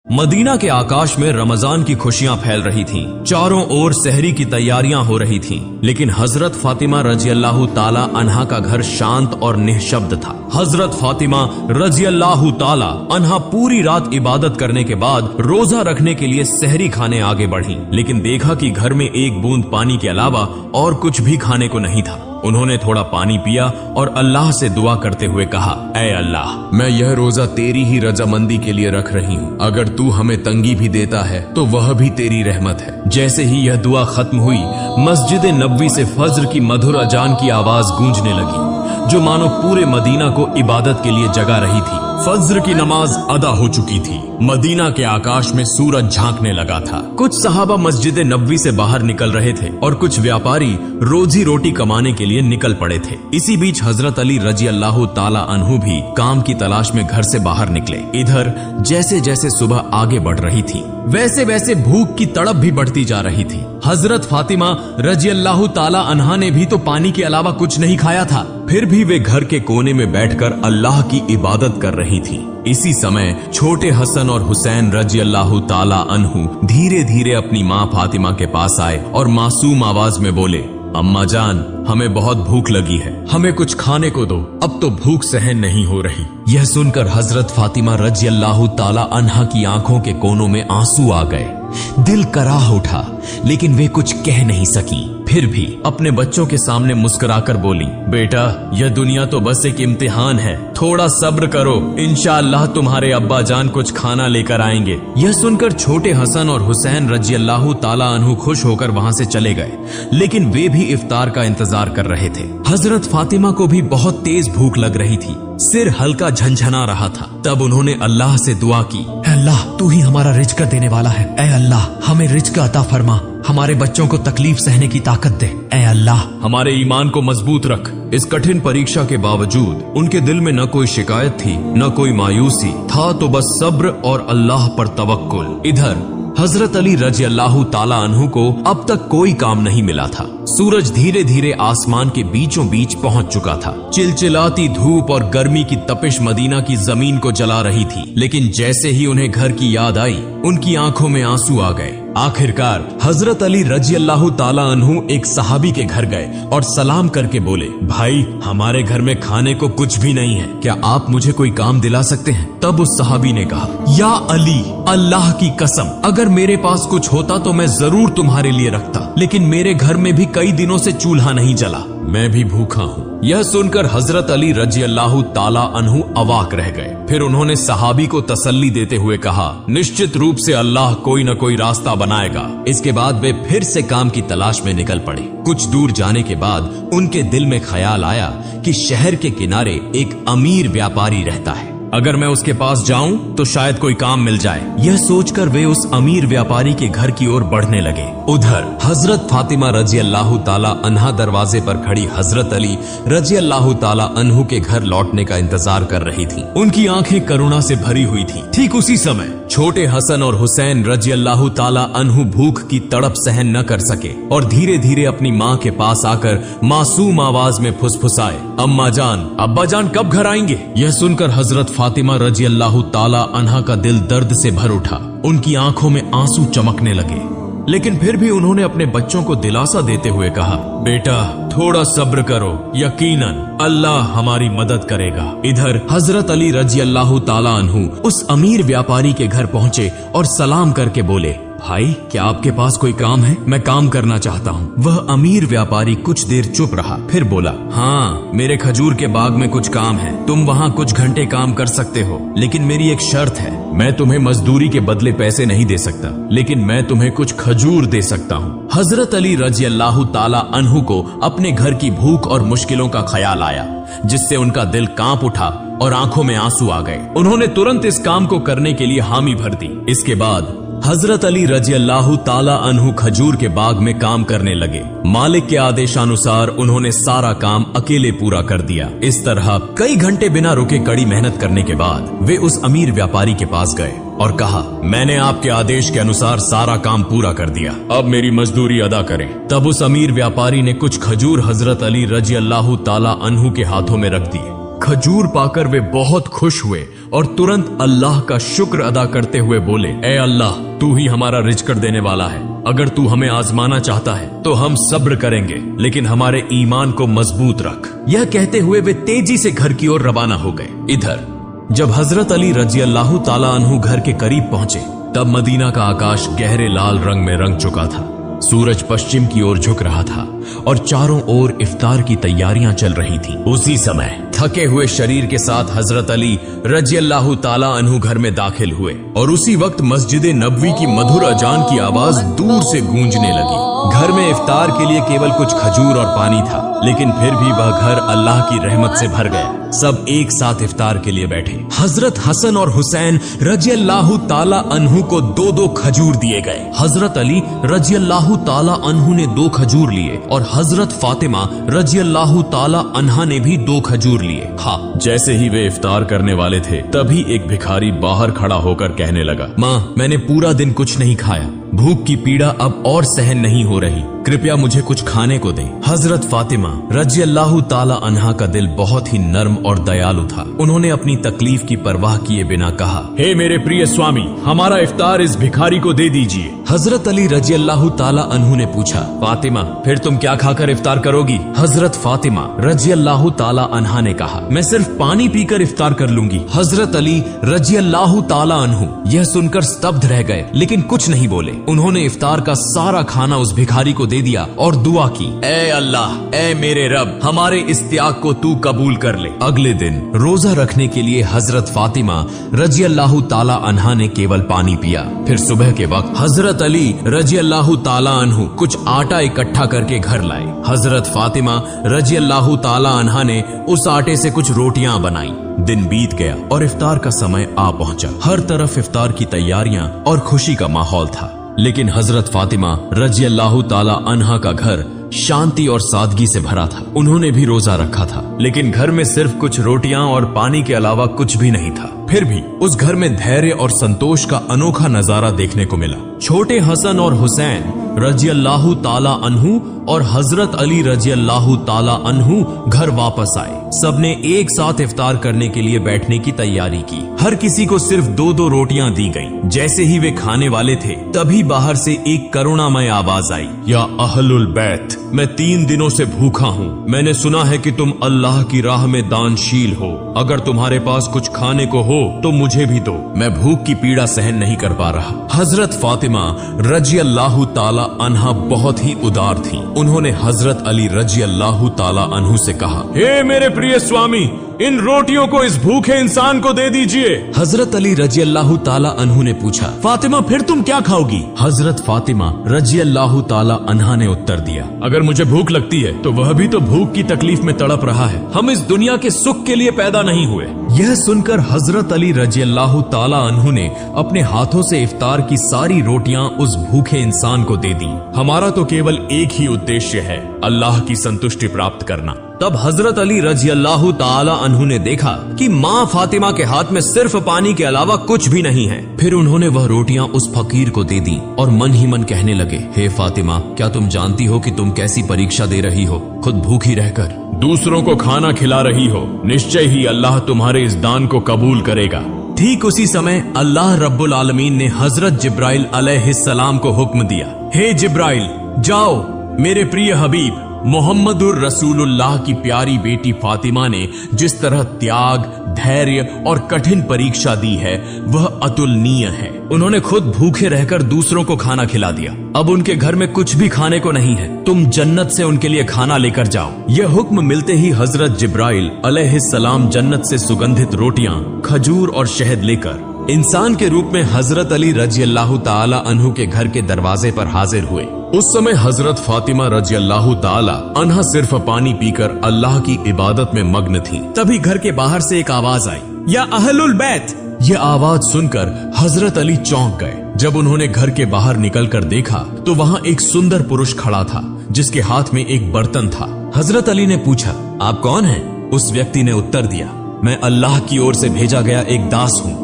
Medina के आकाश में रमजान की खुशियां फैल रही थीं। चारों ओर सहरी की तैयारियां हो रही थीं, लेकिन हजरत फातिमा रजी अल्लाह ताला अन्हा का घर शांत और निःशब्द था। हजरत फातिमा रजी अल्लाह ताला अन्हा पूरी रात इबादत करने के बाद रोजा रखने के लिए सहरी खाने आगे बढ़ी, लेकिन देखा कि घर में एक बूंद पानी के अलावा और कुछ भी खाने को नहीं था। उन्होंने थोड़ा पानी पिया और अल्लाह से दुआ करते हुए कहा, ऐ अल्लाह, मैं यह रोजा तेरी ही रजामंदी के लिए रख रही हूँ। अगर तू हमें तंगी भी देता है तो वह भी तेरी रहमत है। जैसे ही यह दुआ खत्म हुई, मस्जिद नबवी से फज्र की मधुर अजान की आवाज गूंजने लगी, जो मानो पूरे मदीना को इबादत के लिए जगा रही थी। फज्र की नमाज अदा हो चुकी थी। मदीना के आकाश में सूरज झांकने लगा था। कुछ सहाबा मस्जिद नबवी से बाहर निकल रहे थे और कुछ व्यापारी रोजी रोटी कमाने के लिए निकल पड़े थे। इसी बीच हजरत अली रजी अल्लाह ताला अन्हु भी काम की तलाश में घर से बाहर निकले। इधर जैसे जैसे सुबह आगे बढ़ रही थी, वैसे वैसे भूख की तड़प भी बढ़ती जा रही थी। हजरत फातिमा रजी अल्लाह ताला अन्हा ने भी तो पानी के अलावा कुछ नहीं खाया था, फिर भी वे घर के कोने में बैठकर अल्लाह की इबादत कर रही थी। इसी समय छोटे हसन और हुसैन रजी अल्लाह ताला अन्हु धीरे धीरे अपनी माँ फातिमा के पास आए और मासूम आवाज में बोले, अम्मा जान, हमें बहुत भूख लगी है, हमें कुछ खाने को दो, अब तो भूख सहन नहीं हो रही। यह सुनकर हजरत फातिमा रजी अल्लाह ताला अन्हा की आंखों के कोनों में आंसू आ गए। दिल कराह उठा, लेकिन वे कुछ कह नहीं सकी। फिर भी अपने बच्चों के सामने मुस्कुराकर बोली, बेटा, यह दुनिया तो बस एक इम्तिहान है, थोड़ा सब्र करो, इंशाअल्लाह तुम्हारे अब्बा जान कुछ खाना लेकर आएंगे। यह सुनकर छोटे हसन और हुसैन रजी अल्लाह ताला अन्हु खुश होकर वहां से चले गए, लेकिन वे भी इफ्तार का इंतजार कर रहे थे। हजरत फातिमा को भी बहुत तेज भूख लग रही थी, सिर हल्का झंझना रहा था। तब उन्होंने अल्लाह से दुआ की, अल्लाह, तू ही हमारा रिज़्क़ देने वाला है, ऐ अल्लाह, हमें रिज़्क़ अता फरमा, हमारे बच्चों को तकलीफ सहने की ताकत दे, ऐ अल्लाह, हमारे ईमान को मजबूत रख। इस कठिन परीक्षा के बावजूद उनके दिल में न कोई शिकायत थी, न कोई मायूसी था, तो बस सब्र और अल्लाह पर तवक्कुल। इधर हजरत अली रजी अल्लाह ताला अन्हु को अब तक कोई काम नहीं मिला था। सूरज धीरे धीरे आसमान के बीचों बीच पहुंच चुका था। चिलचिलाती धूप और गर्मी की तपिश मदीना की जमीन को जला रही थी, लेकिन जैसे ही उन्हें घर की याद आई, उनकी आंखों में आंसू आ गए। आखिरकार हजरत अली रजी अल्लाह ताला अन्हु एक सहाबी के घर गए और सलाम करके बोले, भाई, हमारे घर में खाने को कुछ भी नहीं है, क्या आप मुझे कोई काम दिला सकते हैं? तब उस सहाबी ने कहा, या अली, अल्लाह की कसम, अगर मेरे पास कुछ होता तो मैं जरूर तुम्हारे लिए रखता, लेकिन मेरे घर में भी कई दिनों से चूल्हा नहीं जला, मैं भी भूखा हूँ। यह सुनकर हजरत अली रजी अल्लाह ताला अन्हु अवाक रह गए। फिर उन्होंने सहाबी को तसल्ली देते हुए कहा, निश्चित रूप से अल्लाह कोई न कोई रास्ता बनाएगा। इसके बाद वे फिर से काम की तलाश में निकल पड़े। कुछ दूर जाने के बाद उनके दिल में ख्याल आया कि शहर के किनारे एक अमीर व्यापारी रहता है, अगर मैं उसके पास जाऊं तो शायद कोई काम मिल जाए। यह सोचकर वे उस अमीर व्यापारी के घर की ओर बढ़ने लगे। उधर हजरत फातिमा रजी अल्लाह ताला अन्हा दरवाजे पर खड़ी हजरत अली रजी अल्लाह ताला अन्हु के घर लौटने का इंतजार कर रही थी। उनकी आंखें करुणा से भरी हुई थी। ठीक उसी समय छोटे हसन और हुसैन रजी अल्लाह ताला अन्हु भूख की तड़प सहन न कर सके और धीरे धीरे अपनी माँ के पास आकर मासूम आवाज में फुसफुसाए, अम्मा जान, अब्बा जान कब घर आएंगे? यह सुनकर हजरत फातिमा रजी अल्लाह ताला अन्हा का दिल दर्द से भर उठा। उनकी आंखों में आंसू चमकने लगे, लेकिन फिर भी उन्होंने अपने बच्चों को दिलासा देते हुए कहा, बेटा, थोड़ा सब्र करो, यकीनन अल्लाह हमारी मदद करेगा। इधर हजरत अली रजी अल्लाह ताला अन्हु उस अमीर व्यापारी के घर पहुंचे और सलाम करके बोले, भाई, क्या आपके पास कोई काम है? मैं काम करना चाहता हूँ। वह अमीर व्यापारी कुछ देर चुप रहा, फिर बोला, हाँ, मेरे खजूर के बाग में कुछ काम है, तुम वहाँ कुछ घंटे काम कर सकते हो, लेकिन मेरी एक शर्त है, मैं तुम्हें मजदूरी के बदले पैसे नहीं दे सकता, लेकिन मैं तुम्हें कुछ खजूर दे सकता हूँ। हजरत अली रजी अल्लाह ताला अन्हु को अपने घर की भूख और मुश्किलों का ख्याल आया, जिससे उनका दिल कांप उठा और आंखों में आंसू आ गए। उन्होंने तुरंत इस काम को करने के लिए हामी भर दी। इसके बाद हजरत अली रजी अल्लाह ताला अन्हु खजूर के बाग में काम करने लगे। मालिक के आदेशानुसार उन्होंने सारा काम अकेले पूरा कर दिया। इस तरह कई घंटे बिना रुके कड़ी मेहनत करने के बाद वे उस अमीर व्यापारी के पास गए और कहा, मैंने आपके आदेश के अनुसार सारा काम पूरा कर दिया, अब मेरी मजदूरी अदा करें। तब उस अमीर व्यापारी ने कुछ खजूर हजरत अली रजी अल्लाह ताला अन्हु के हाथों में रख दिए। खजूर पाकर वे बहुत खुश हुए और तुरंत अल्लाह का शुक्र अदा करते हुए बोले, ए अल्लाह, तू ही हमारा रिज़्क़ देने वाला है। अगर तू हमें आजमाना चाहता है तो हम सब्र करेंगे, लेकिन हमारे ईमान को मजबूत रख। यह कहते हुए वे तेजी से घर की ओर रवाना हो गए। इधर जब हजरत अली रजी अल्लाह ताला अन्हु घर के करीब पहुंचे, तब मदीना का आकाश गहरे लाल रंग में रंग चुका था। सूरज पश्चिम की ओर झुक रहा था और चारों ओर इफ्तार की तैयारियां चल रही थीं। उसी समय थके हुए शरीर के साथ हजरत अली रजी अल्लाह ताला अन्हु घर में दाखिल हुए और उसी वक्त मस्जिद नबवी की मधुर अजान की आवाज दूर से गूंजने लगी। घर में इफ्तार के लिए केवल कुछ खजूर और पानी था, लेकिन फिर भी वह घर अल्लाह की रहमत से भर गया। सब एक साथ इफ्तार के लिए बैठे। हजरत हसन और हुसैन रजी अल्लाह ताला अन्हु को 2-2 खजूर दिए गए। हजरत अली रजी अल्लाह ताला अन्हु ने 2 खजूर लिए और हजरत फातिमा रजी अल्लाह ताला अन्हा ने भी 2 खजूर लिए। हाँ, जैसे ही वे इफ्तार करने वाले थे, तभी एक भिखारी बाहर खड़ा होकर कहने लगा, माँ, मैंने पूरा दिन कुछ नहीं खाया, भूख की पीड़ा अब और सहन नहीं हो रही, कृपया मुझे कुछ खाने को दें। हजरत फातिमा रजी अल्लाह ताला अन्हा का दिल बहुत ही नर्म और दयालु था। उन्होंने अपनी तकलीफ की परवाह किए बिना कहा, हे मेरे प्रिय स्वामी, हमारा इफ्तार इस भिखारी को दे दीजिए। हजरत अली रजी अल्लाह ताला अन्हु ने पूछा, फातिमा, फिर तुम क्या खाकर इफ्तार करोगी? हजरत फातिमा रजी अल्लाह ताला अन्हा ने कहा, मैं सिर्फ पानी पीकर इफ्तार कर लूंगी। हजरत अली रजी अल्लाह ताला अन्हु यह सुनकर स्तब्ध रह गए, लेकिन कुछ नहीं बोले। उन्होंने इफ्तार का सारा खाना उस भिखारी को दे दिया और दुआ की, ए अल्लाह, ए मेरे रब, हमारे इस त्याग को तू कबूल कर ले। अगले दिन रोजा रखने के लिए हजरत फातिमा रजी अल्लाह ताला अन्हा ने केवल पानी पिया। फिर सुबह के वक्त हजरत अली रजी अल्लाह ताला अन्हु कुछ आटा इकट्ठा करके घर लाए। हजरत फातिमा रजी अल्लाह ताला अन्हा ने उस आटे से कुछ रोटियां बनाई। दिन बीत गया और इफ्तार का समय आ पहुंचा। हर तरफ इफ्तार की तैयारियां और खुशी का माहौल था, लेकिन हजरत फातिमा रजी अल्लाह ताला अन्हा का घर शांति और सादगी से भरा था। उन्होंने भी रोजा रखा था, लेकिन घर में सिर्फ कुछ रोटियां और पानी के अलावा कुछ भी नहीं था। फिर भी उस घर में धैर्य और संतोष का अनोखा नजारा देखने को मिला। छोटे हसन और हुसैन रजी अल्लाह ताला अन्हु और हजरत अली रजी अल्लाह ताला अन्हु घर वापस आए। सबने एक साथ इफ्तार करने के लिए बैठने की तैयारी की। हर किसी को सिर्फ 2-2 रोटियां दी गईं। जैसे ही वे खाने वाले थे, तभी बाहर से एक करुणामय आवाज आई, या अहलुल बैत, मैं 3 दिनों से भूखा हूँ। मैंने सुना है कि तुम अल्लाह की राह में दानशील हो। अगर तुम्हारे पास कुछ खाने को हो तो मुझे भी दो, मैं भूख की पीड़ा सहन नहीं कर पा रहा। हजरत फातिमा रजी अल्लाह ताला अन्हा बहुत ही उदार थी। उन्होंने हजरत अली रजी अल्लाह ताला अन्हु से कहा, हे मेरे प्रिय स्वामी, इन रोटियों को इस भूखे इंसान को दे दीजिए। हजरत अली रजी अल्लाह ताला अन्हु ने पूछा, फातिमा, फिर तुम क्या खाओगी? हजरत फातिमा रजी अल्लाह ताला अन्हा ने उत्तर दिया, अगर मुझे भूख लगती है तो वह भी तो भूख की तकलीफ में तड़प रहा है। हम इस दुनिया के सुख के लिए पैदा नहीं हुए। यह सुनकर हजरत अली रजी अल्लाह ताला अन्हु ने अपने हाथों से इफ्तार की सारी रोटियां उस भूखे इंसान को दे दी। हमारा तो केवल एक ही उद्देश्य है, अल्लाह की संतुष्टि प्राप्त करना। तब हजरत अली रजी अल्लाह ताला अन्हु ने देखा कि माँ फातिमा के हाथ में सिर्फ पानी के अलावा कुछ भी नहीं है। फिर उन्होंने वह रोटियां उस फकीर को दे दी और मन ही मन कहने लगे, हे फातिमा, क्या तुम जानती हो कि तुम कैसी परीक्षा दे रही हो? खुद भूखी रहकर दूसरों को खाना खिला रही हो। निश्चय ही अल्लाह तुम्हारे इस दान को कबूल करेगा। ठीक उसी समय अल्लाह रब्बुल आलमीन ने हजरत जिब्राइल अलैहिस्सलाम को हुक्म दिया, हे जिब्राइल, जाओ, मेरे प्रिय हबीब मोहम्मदुर रसूलुल्लाह की प्यारी बेटी फातिमा ने जिस तरह त्याग, धैर्य और कठिन परीक्षा दी है, वह अतुलनीय है। उन्होंने खुद भूखे रहकर दूसरों को खाना खिला दिया। अब उनके घर में कुछ भी खाने को नहीं है। तुम जन्नत से उनके लिए खाना लेकर जाओ। यह हुक्म मिलते ही हजरत जिब्राइल अलैहिस्सलाम जन्नत से सुगंधित रोटियां, खजूर और शहद लेकर इंसान के रूप में हजरत अली रजी अल्लाह ताला अन्हु के घर के दरवाजे पर हाजिर हुए। उस समय हजरत फातिमा रजी अल्लाह ताला अन्हा सिर्फ पानी पीकर अल्लाह की इबादत में मग्न थी। तभी घर के बाहर से एक आवाज आई, या अहलुल बैत। यह आवाज सुनकर हजरत अली चौंक गए। जब उन्होंने घर के बाहर निकलकर देखा तो वहाँ एक सुंदर पुरुष खड़ा था, जिसके हाथ में एक बर्तन था। हजरत अली ने पूछा, आप कौन हैं? उस व्यक्ति ने उत्तर दिया, मैं अल्लाह की ओर से भेजा गया एक दास हूँ।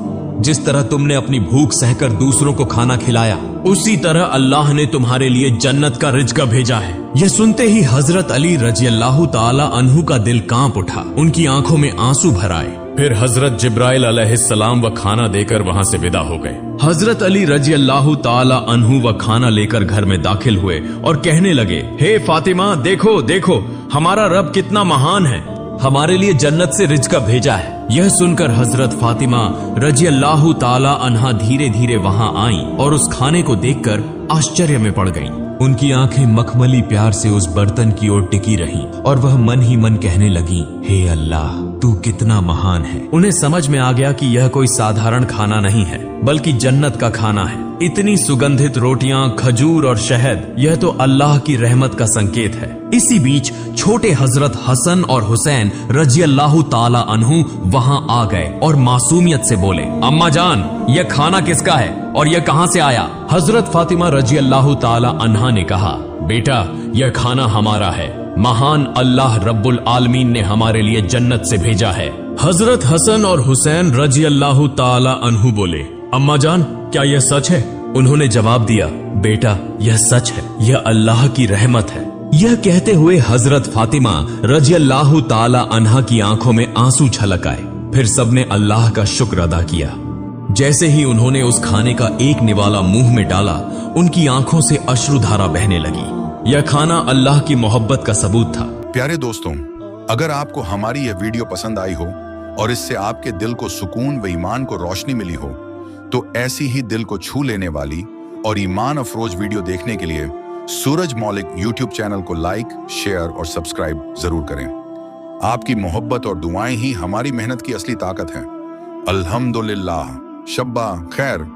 जिस तरह तुमने अपनी भूख सहकर दूसरों को खाना खिलाया, उसी तरह अल्लाह ने तुम्हारे लिए जन्नत का रिज़्क़ भेजा है। यह सुनते ही हजरत अली रजी अल्लाह ताला अन्हु का दिल कांप उठा, उनकी आंखों में आंसू भर आए। फिर हजरत जिब्राइल अलैहिस्सलाम व खाना देकर वहां से विदा हो गए। हजरत अली रजी अल्लाह ताला अन्हु व खाना लेकर घर में दाखिल हुए और कहने लगे, हे फातिमा, देखो देखो, हमारा रब कितना महान है, हमारे लिए जन्नत से रिज़्क़ भेजा है। यह सुनकर हजरत फातिमा रजी अल्लाह ताला अन्हा धीरे धीरे वहां आई और उस खाने को देखकर आश्चर्य में पड़ गईं। उनकी आंखें मखमली प्यार से उस बर्तन की ओर टिकी रहीं और वह मन ही मन कहने लगी, हे अल्लाह, तू कितना महान है। उन्हें समझ में आ गया कि यह कोई साधारण खाना नहीं है, बल्कि जन्नत का खाना है। इतनी सुगंधित रोटियां, खजूर और शहद, यह तो अल्लाह की रहमत का संकेत है। इसी बीच छोटे हजरत हसन और हुसैन रजी अल्लाह ताला अन्हु वहां आ गए और मासूमियत से बोले, अम्मा जान, यह खाना किसका है और यह कहां से आया? हजरत फातिमा रजी अल्लाह ताला अन्हा ने कहा, बेटा, यह खाना हमारा है, महान अल्लाह रब्बुल आलमीन ने हमारे लिए जन्नत से भेजा है। हजरत हसन और हुसैन रजी अल्लाह ताला अन्हु बोले, अम्मा जान, क्या यह सच है? उन्होंने जवाब दिया, बेटा, यह सच है, यह अल्लाह की रहमत है। यह कहते हुए हजरत फातिमा रजी अल्लाह ताला अन्हा की आंखों में आंसू छलक आए। फिर सबने अल्लाह का शुक्र अदा किया। जैसे ही उन्होंने उस खाने का एक निवाला मुंह में डाला, उनकी आंखों से अश्रुधारा बहने लगी। यह खाना अल्लाह की मोहब्बत का सबूत था। प्यारे दोस्तों, अगर आपको हमारी यह वीडियो पसंद आई हो और इससे आपके दिल को सुकून व ईमान को रोशनी मिली हो, तो ऐसी ही दिल को छू लेने वाली और ईमान अफरोज वीडियो देखने के लिए सूरज मौलिक यूट्यूब चैनल को लाइक, शेयर और सब्सक्राइब जरूर करें। आपकी मोहब्बत और दुआएं ही हमारी मेहनत की असली ताकत है। अल्हम्दुलिल्लाह। शब्बा खैर।